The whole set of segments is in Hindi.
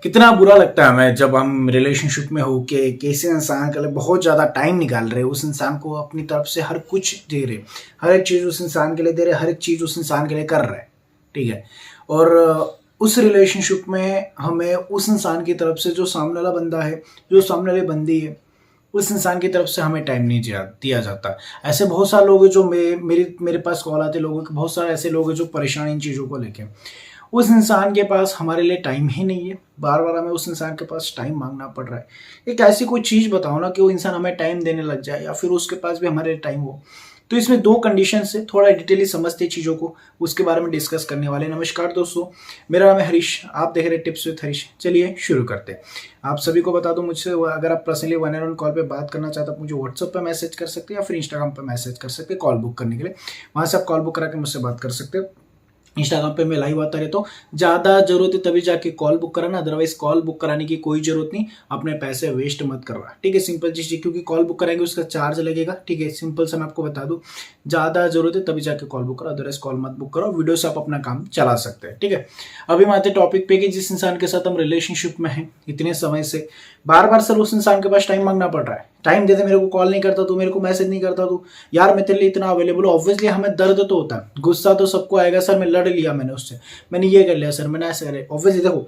कितना बुरा लगता है हमें जब हम रिलेशनशिप में हो के किसी इंसान के लिए बहुत ज़्यादा टाइम निकाल रहे, उस इंसान को अपनी तरफ से हर कुछ दे रहे, हर एक चीज़ उस इंसान के लिए दे रहे, हर एक चीज़ उस इंसान के लिए कर रहे, ठीक है। और उस रिलेशनशिप में हमें उस इंसान की तरफ से जो सामने वाला बंदा है, जो सामने वाली बंदी है, उस इंसान की तरफ से हमें टाइम नहीं दिया जाता। ऐसे बहुत सारे लोग हैं जो मेरे पास कॉल आते लोगों के, बहुत सारे ऐसे लोग हैं जो परेशान इन चीज़ों को लेके। उस इंसान के पास हमारे लिए टाइम ही नहीं है, बार बार हमें उस इंसान के पास टाइम मांगना पड़ रहा है। एक ऐसी कोई चीज़ बताओ ना कि वो इंसान हमें टाइम देने लग जाए या फिर उसके पास भी हमारे लिए टाइम हो। तो इसमें दो कंडीशन से थोड़ा डिटेली समझते चीज़ों को, उसके बारे में डिस्कस करने वाले। नमस्कार दोस्तों, मेरा नाम है हरीश, आप देख रहे हैं टिप्स विद हरीश। चलिए शुरू करते हैं। आप सभी को बता दूं, मुझसे अगर आप पर्सनली 1-on-1 कॉल पे बात करना चाहते हैं, मुझे व्हाट्सएप पे मैसेज कर सकते हैं या फिर इंस्टाग्राम पे मैसेज कर सकते हैं कॉल बुक करने के लिए। वहाँ से आप कॉल बुक करा के मुझसे बात कर सकते हैं। इंस्टाग्राम पे मैं लाइव आता रहता हूँ, ज़्यादा जरूरत है तभी जाके कॉल बुक कराना, अदरवाइज कॉल बुक कराने की कोई जरूरत नहीं। अपने पैसे वेस्ट मत करवा, ठीक है। सिंपल चीज़, क्योंकि कॉल बुक कराएंगे उसका चार्ज लगेगा, ठीक है। सिंपल से मैं आपको बता दूँ, ज़्यादा जरूरत है तभी जाके कॉल बुक करो, अदरवाइज कॉल मत बुक करो। वीडियो से आप अपना काम चला सकते हैं, ठीक है। अभी हम आते टॉपिक पे कि जिस इंसान के साथ हम रिलेशनशिप में हैं इतने समय से, बार बार सर उस इंसान के पास टाइम मांगना पड़ रहा है। टाइम दे दे, मेरे को कॉल नहीं करता तू, मेरे को मैसेज नहीं करता तू, यार मैं तेरे लिए इतना अवेलेबल हूँ। ऑब्वियसली हमें दर्द तो होता है, गुस्सा तो सबको आएगा, सर मैं लड़ लिया मैंने उससे, मैंने ये कर लिया सर, मैंने ऐसे कर। ऑब्वियसली देखो,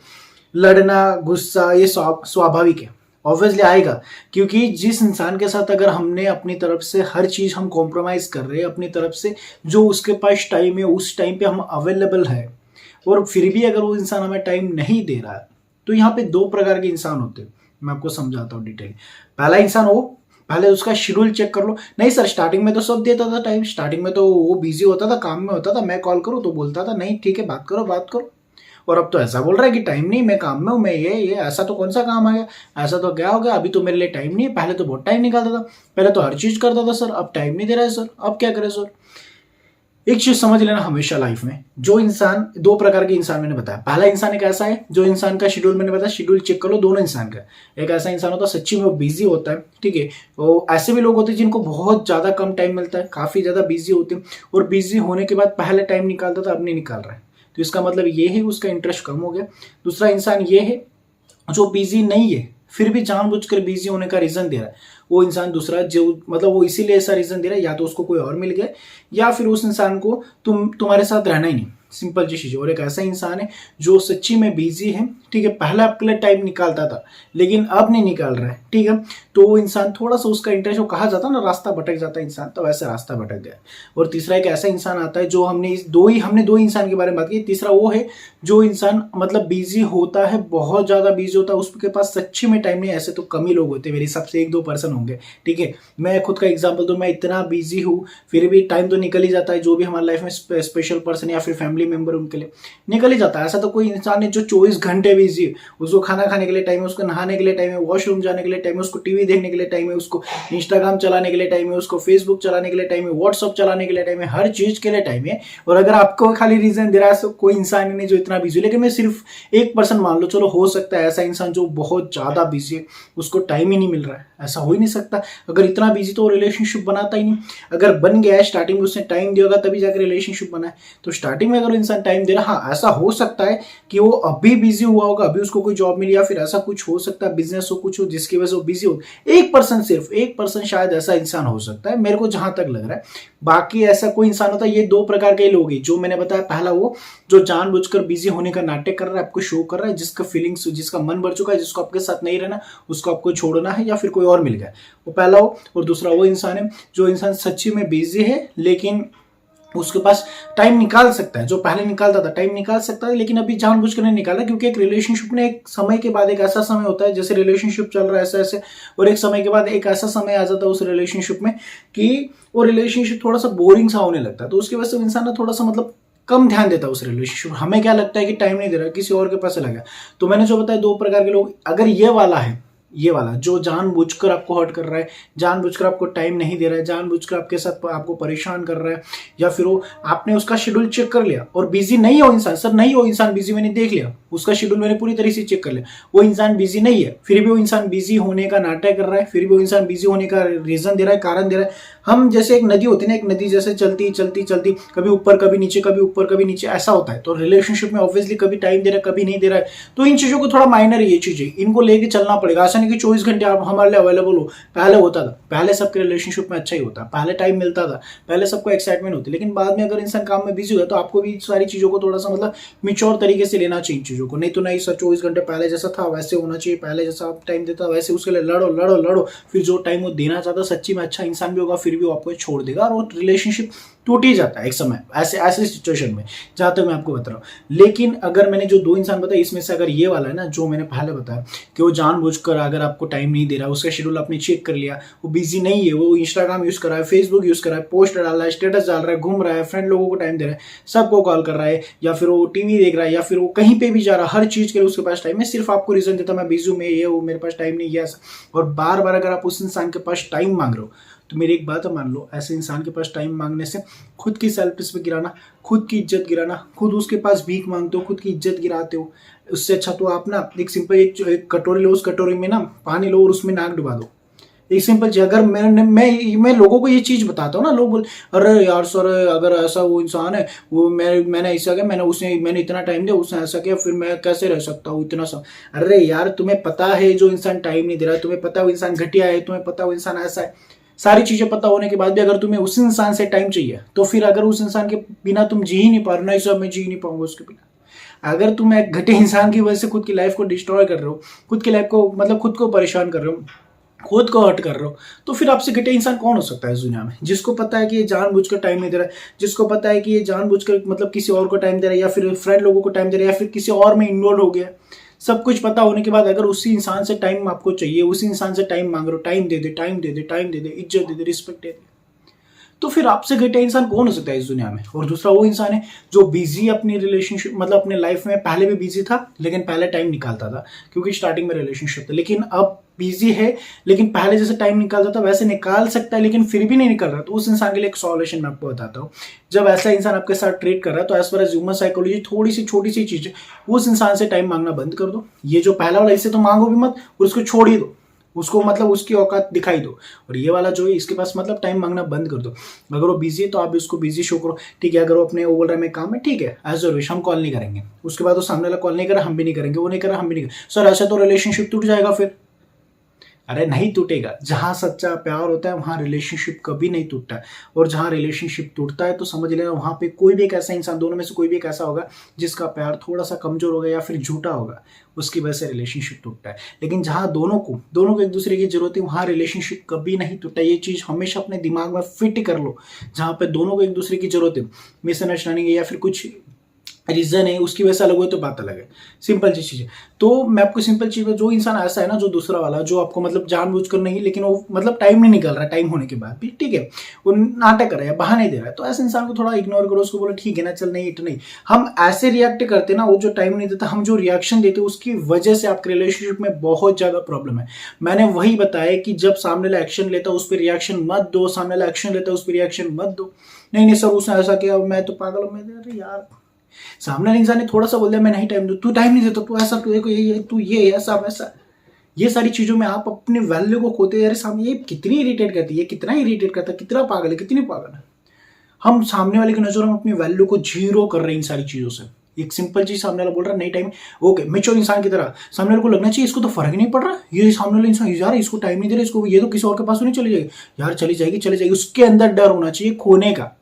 लड़ना गुस्सा ये स्वाभाविक है, ऑब्वियसली आएगा। क्योंकि जिस इंसान के साथ अगर हमने अपनी तरफ से हर चीज हम कॉम्प्रोमाइज कर रहे हैं, अपनी तरफ से जो उसके पास टाइम है उस टाइम पे हम अवेलेबल है, और फिर भी अगर वो इंसान हमें टाइम नहीं दे रहा है, तो यहाँ पे दो प्रकार के इंसान होते हैं। मैं आपको समझाता हूँ डिटेल। पहला इंसान हो, पहले उसका शेड्यूल चेक कर लो। नहीं सर, स्टार्टिंग में तो सब देता था टाइम, स्टार्टिंग में तो वो बिजी होता था, काम में होता था, मैं कॉल करूँ तो बोलता था नहीं ठीक है बात करो बात करो। और अब तो ऐसा बोल रहा है कि टाइम नहीं, मैं काम में हूँ, मैं ये ऐसा तो कौन सा काम आ गया, ऐसा तो क्या हो गया, अभी तो मेरे लिए टाइम नहीं है। पहले तो बहुत टाइम निकालता था, पहले तो हर चीज करता था सर, अब टाइम नहीं दे रहा है सर, अब क्या करें सर। एक चीज समझ लेना हमेशा लाइफ में, जो इंसान, दो प्रकार के इंसान मैंने बताया। पहला इंसान एक ऐसा है जो इंसान का शेड्यूल, मैंने बताया शेड्यूल चेक कर लो दोनों इंसान का। एक ऐसा इंसान होता है सच्ची में वो बिजी होता है, ठीक है। वो ऐसे भी लोग होते हैं जिनको बहुत ज्यादा कम टाइम मिलता है, काफी ज्यादा बिजी होते हैं, और बिजी होने के बाद पहले टाइम निकालता था अब नहीं निकाल रहा है, तो इसका मतलब ये है उसका इंटरेस्ट कम हो गया। दूसरा इंसान ये है जो बिजी नहीं है फिर भी जानबूझकर बिजी होने का रीजन दे रहा है। वो इंसान दूसरा जो, मतलब वो इसीलिए ऐसा रीजन दे रहा है, या तो उसको कोई और मिल गया, या फिर उस इंसान को तुम्हारे साथ रहना ही नहीं, सिंपल जी चीज। और एक ऐसा इंसान है जो सच्ची में बिजी है, ठीक है, पहले आपके लिए टाइम निकालता था लेकिन अब नहीं निकाल रहा है, ठीक है। तो वो इंसान थोड़ा सा उसका इंटरेस्ट, वो कहा जाता है ना रास्ता भटक जाता है इंसान, तो वैसे रास्ता भटक गया। और तीसरा एक ऐसा इंसान आता है जो हमने दो इंसान के बारे में बात की। तीसरा वो है जो इंसान मतलब बिजी होता है, बहुत ज्यादा बिजी होता है, उसके पास सच्ची में टाइम नहीं। ऐसे तो कम ही लोग होते हैं, मेरे हिसाब से 1-2% होंगे, ठीक है। मैं खुद का एग्जाम्पल दूं, मैं इतना बिजी हूँ फिर भी टाइम तो निकल ही जाता है। जो भी हमारी लाइफ में स्पेशल पर्सन या फिर फैमिली मेंबर, उनके लिए निकल ही जाता है। ऐसा तो कोई इंसान है जो 24 घंटे बिजी है, उसको खाना खाने के लिए टाइम है, उसको नहाने के लिए टाइम है, वॉशरूम जाने के लिए टाइम है, उसको टीवी देखने के लिए टाइम है, उसको इंस्टाग्राम चलाने के लिए टाइम है, उसको फेसबुक चलाने के लिए टाइम है, व्हाट्सअप चलाने के लिए टाइम है, हर चीज के लिए टाइम है। और अगर आपको खाली रीजन दे रहा है तो कोई इंसान नहीं जो इतना बिजी, लेकिन मैं सिर्फ 1% मान लो, चलो हो सकता है ऐसा इंसान जो बहुत ज्यादा बिजी है, उसको टाइम ही नहीं मिल रहा है। ऐसा हो ही नहीं सकता, अगर इतना बिजी तो रिलेशनशिप बनाता ही नहीं। अगर बन गया है स्टार्टिंग में उसने टाइम दिया होगा तभी जाकर रिलेशनशिप बना है, तो स्टार्टिंग में अगर इंसान टाइम दे रहा, हाँ ऐसा हो सकता है कि वो अभी बिजी हुआ होगा, अभी उसको कोई जॉब मिली या फिर ऐसा कुछ हो सकता है, बिजनेस हो कुछ हो जिसकी वजह से वो बिजी हो। 1%, सिर्फ 1% शायद ऐसा इंसान हो सकता है, मेरे को जहां तक लग रहा है। बाकी ऐसा कोई इंसान होता है, ये दो प्रकार के लोग हैं जो मैंने बताया। पहला वो जो जानबूझकर बिजी होने का नाटक कर रहा है, आपको शो कर रहा है, जिसका फीलिंग्स, जिसका मन भर चुका है, जिसको आपके साथ नहीं रहना, उसको आपको छोड़ना है या फिर कोई और मिल गया, वो पहला हो। और दूसरा वो इंसान है जो इंसान सच्ची में बिजी है लेकिन उसके पास टाइम निकाल सकता है, जो पहले निकालता था टाइम निकाल सकता है लेकिन अभी जानबूझकर नहीं निकाला। क्योंकि एक रिलेशनशिप में एक समय के बाद एक ऐसा समय होता है, जैसे रिलेशनशिप चल रहा है ऐसे ऐसे, और एक समय के बाद एक ऐसा समय आ जाता है उस रिलेशनशिप में कि वो रिलेशनशिप थोड़ा सा बोरिंग सा होने लगता है। तो उसकी वजह से इंसान ना थोड़ा सा मतलब कम ध्यान देता है उस रिलेशनशिप। हमें क्या लगता है कि टाइम नहीं दे रहा, किसी और के पास लगा। तो मैंने जो बताया दो प्रकार के लोग, अगर ये वाला है, ये वाला जो जानबूझकर आपको हर्ट कर रहा है, जानबूझकर आपको टाइम नहीं दे रहा है, जानबूझकर आपके साथ आपको परेशान कर रहा है, या फिर वो आपने उसका शेड्यूल चेक कर लिया और बिजी नहीं हो इंसान, सर नहीं हो इंसान बिजी, मैंने देख लिया उसका शेड्यूल, मैंने पूरी तरह से चेक कर लिया, वो इंसान बिजी नहीं है, फिर भी वो इंसान बिजी होने का नाटक कर रहा है, फिर भी वो इंसान बिजी होने का रीजन दे रहा है, कारण दे रहा है, हम जैसे एक नदी होती है ना, एक नदी जैसे चलती चलती चलती, कभी ऊपर कभी नीचे, कभी ऊपर कभी नीचे, ऐसा होता है। तो रिलेशनशिप में ऑब्वियसली कभी टाइम दे रहा है, कभी नहीं दे रहा है। तो इन चीजों को थोड़ा माइनर है, ये चीजें इनको लेके चलना पड़ेगा। ऐसा नहीं कि 24 घंटे आप हमारे लिए अवेलेबल हो। पहले होता था, पहले सबके रिलेशनशिप में अच्छा ही होता, पहले टाइम मिलता था, पहले सबको एक्साइटमेंट होती। लेकिन बाद में अगर इंसान काम में बिजी हुआ तो आपको भी सारी चीजों को थोड़ा सा मतलब मिच्योर तरीके से लेना चाहिए चीजों को। नहीं तो नहीं सर 24 घंटे पहले जैसा था वैसे होना चाहिए, पहले जैसा आप टाइम देता वैसे, उसके लिए लड़ो लड़ो लड़ो, फिर जो टाइम वो देना चाहता सच्ची में अच्छा इंसान भी होगा फिर भी वो आपको छोड़ देगा और वो रिलेशनशिप टूट ही जाता है एक समय ऐसे ऐसे सिचुएशन में, जहां तक मैं आपको बता रहा हूँ। लेकिन अगर मैंने जो 2 इंसान बताया इसमें से अगर ये वाला है ना जो मैंने पहले बताया कि वो जानबूझकर अगर आपको टाइम नहीं दे रहा, उसका शेड्यूल आपने चेक कर लिया, वो बिजी नहीं है, वो इंस्टाग्राम यूज कर रहा है, फेसबुक यूज कर रहा है, पोस्ट डाल रहा है, स्टेटस डाल रहा है, घूम रहा है, फ्रेंड लोगों को टाइम दे रहा है, सबको कॉल कर रहा है, या फिर वो टीवी देख रहा है, या फिर वो कहीं पे भी जा रहा है, हर चीज के लिए उसके पास टाइम है, सिर्फ आपको रीजन देता मैं बिजी हूं, मैं ये हूँ, मेरे पास टाइम नहीं है। और बार बार अगर आप उस इंसान के पास टाइम मांग रहे हो तो मेरी एक बात मान लो, ऐसे इंसान के पास टाइम मांगने से खुद की सेल्फ रिस्पेक्ट गिराना, खुद की इज्जत गिराना, खुद उसके पास भीख मांगते हो, खुद की इज्जत गिराते हो। उससे अच्छा तो आप ना एक सिंपल एक कटोरी लो, उस कटोरी में ना पानी लो और उसमें नाक डुबा दो। एक सिंपल चीज, अगर मैं लोगों को ये चीज बताता हूँ ना, लोग बोल अरे यार सर अगर ऐसा वो इंसान है, वो मैंने ऐसा किया, मैंने इतना टाइम दिया, उसने ऐसा किया, फिर मैं कैसे रह सकता हूँ इतना सा। अरे यार तुम्हें पता है जो इंसान टाइम नहीं दे रहा है, तुम्हें पता है वो इंसान घटिया है, तुम्हें पता है वो इंसान ऐसा है, सारी चीजें पता होने के बाद भी अगर तुम्हें उस इंसान से टाइम चाहिए तो फिर अगर उस इंसान के बिना तुम जी ही नहीं पा रहे, नहीं सर मैं जी नहीं पाऊंगा उसके बिना। अगर तुम एक घटे इंसान की वजह से खुद की लाइफ को डिस्ट्रॉय कर रहे हो, खुद की लाइफ को मतलब खुद को परेशान कर रहे हो, खुद को हर्ट कर रहे हो, तो फिर आपसे घटिया इंसान कौन हो सकता है इस दुनिया में? जिसको पता है कि ये जानबूझकर टाइम नहीं दे रहा है, जिसको पता है कि ये जानबूझकर मतलब किसी और को टाइम दे रहा है, या फिर फ्रेंड लोगों को टाइम दे रहा है, या फिर किसी और में इन्वॉल्व हो गया। सब कुछ पता होने के बाद अगर उसी इंसान से टाइम आपको चाहिए, उसी इंसान से टाइम मांग रहे हो, टाइम दे दे, टाइम दे दे, टाइम दे दे, इज्जत दे दे, रिस्पेक्ट दे दे, तो फिर आपसे घटिया इंसान कौन हो सकता है इस दुनिया में? और दूसरा वो इंसान है जो बिजी अपनी रिलेशनशिप मतलब अपने लाइफ में पहले भी बिजी था, लेकिन पहले टाइम निकालता था क्योंकि स्टार्टिंग में रिलेशनशिप था, लेकिन अब बिजी है लेकिन पहले जैसे टाइम निकालता था वैसे निकाल सकता है, लेकिन फिर भी नहीं निकल रहा। तो उस इंसान के लिए एक सॉल्यूशन मैं आपको बताता हूँ। जब ऐसा इंसान आपके साथ ट्रीट कर रहा है तो as far as human psychology थोड़ी सी छोटी सी चीज है, उस इंसान से टाइम मांगना बंद कर दो। ये जो पहला वाला इससे तो मांगो भी मत और उसको छोड़ ही दो, उसको मतलब उसकी औकात दिखाई दो। और ये वाला जो है इसके पास मतलब टाइम मांगना बंद कर दो। अगर वो बिजी है तो आप भी उसको बिजी शो करो, ठीक है। अगर वो अपने वो बोल रहा है मैं काम है, ठीक है, एज अ विश हम कॉल नहीं करेंगे। उसके बाद वो सामने वाला कॉल नहीं करा, हम भी नहीं करेंगे, वो नहीं करा, हम भी नहीं करेंगे। सर ऐसा तो रिलेशनशिप टूट जाएगा फिर। अरे नहीं टूटेगा, जहां सच्चा प्यार होता है वहां रिलेशनशिप कभी नहीं टूटता है। और जहां रिलेशनशिप टूटता है तो समझ लेना वहां पे कोई भी एक ऐसा इंसान, दोनों में से कोई भी एक ऐसा होगा जिसका प्यार थोड़ा सा कमजोर होगा या फिर झूठा होगा, उसकी वजह से रिलेशनशिप टूटता है। लेकिन जहां दोनों को एक दूसरे की जरूरत है वहां रिलेशनशिप कभी नहीं टूटता। ये चीज हमेशा अपने दिमाग में फिट कर लो। जहां पे दोनों को एक दूसरे की जरूरत है, मिसअंडरस्टैंडिंग है या फिर कुछ रीजन है उसकी वजह से अलग हुए तो बात अलग है। सिंपल सी चीज है। तो मैं आपको सिंपल चीज, जो इंसान ऐसा है ना, जो दूसरा वाला जो आपको मतलब जानबूझकर नहीं, लेकिन वो मतलब टाइम नहीं निकल रहा है, टाइम होने के बाद भी ठीक है, वो नाटक कर रहा है, बहाने दे रहा है, तो ऐसे इंसान को थोड़ा इग्नोर करो। उसको बोलो ठीक है ना, चल नहीं इट नहीं। हम ऐसे रिएक्ट करते ना, वो जो टाइम नहीं देता, हम जो रिएक्शन देते उसकी वजह से आपके रिलेशनशिप में बहुत ज्यादा प्रॉब्लम है। मैंने वही बताया कि जब सामने वाला एक्शन लेता उस पर रिएक्शन मत दो, सामने वाला एक्शन लेता उस पर रिएक्शन मत दो। नहीं सर उसने ऐसा किया, मैं तो पागल हूं। मैं यार सामने वाले इंसान ने थोड़ा सा बोल दिया मैं नहीं टाइम दूं, तू टाइम नहीं देता, तू ऐसा, तू ये ऐसा वैसा, ये सारी चीजों में आप अपने वैल्यू को खोते। यार सामने ये कितनी इरिटेट करती है, कितना इरिटेट करता है, कितना पागल है, कितनी पागल है। हम सामने वाले की नजरों में अपनी वैल्यू को जीरो कर रहे हैं इन सारी चीजों से। एक सिंपल चीज सामने वाला बोल रहा है नहीं टाइम, ओके मेच्योर इंसान की तरह सामने वाले को लगना चाहिए इसको तो फर्क ही नहीं पड़ रहा, ये सामने वाला इंसान यार इसको टाइम नहीं दे रहा, इसको ये तो किसी और के पास तो नहीं चली जाएगी, यार चली जाएगी। उसके अंदर डर होना चाहिए खोने का,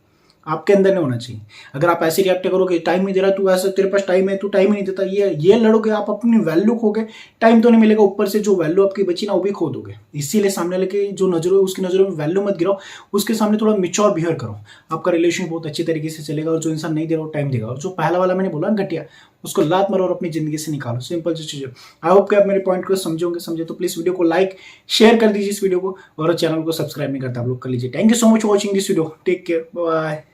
आपके अंदर नहीं होना चाहिए। अगर आप ऐसे रिएक्ट करोगे टाइम नहीं दे रहा, तू ऐसा तेरे पास टाइम है, तू टाइम ही नहीं देता, ये लड़ोगे आप अपनी वैल्यू खोगे, टाइम तो नहीं मिलेगा, ऊपर से जो वैल्यू आपकी बची ना वो भी खो दोगे। इसीलिए सामने वाले की जो नजरों है उसकी नजरों में वैल्यू मत गिराओ, उसके सामने थोड़ा मिच्योर बिहेव करो, आपका रिलेशन बहुत अच्छी तरीके से चलेगा। और जो इंसान नहीं दे रहा वो टाइम देगा, और जो पहला वाला मैंने बोला घटिया, उसको लात मारो और अपनी जिंदगी से निकालो। सिंपल सी चीज है। आई होप कि आप मेरे पॉइंट को समझे तो प्लीज वीडियो को लाइक शेयर कर दीजिए इस वीडियो को, और चैनल को सब्सक्राइब नहीं करता आप लोग कर लीजिए। Thank you so much for watching this video, take care, bye.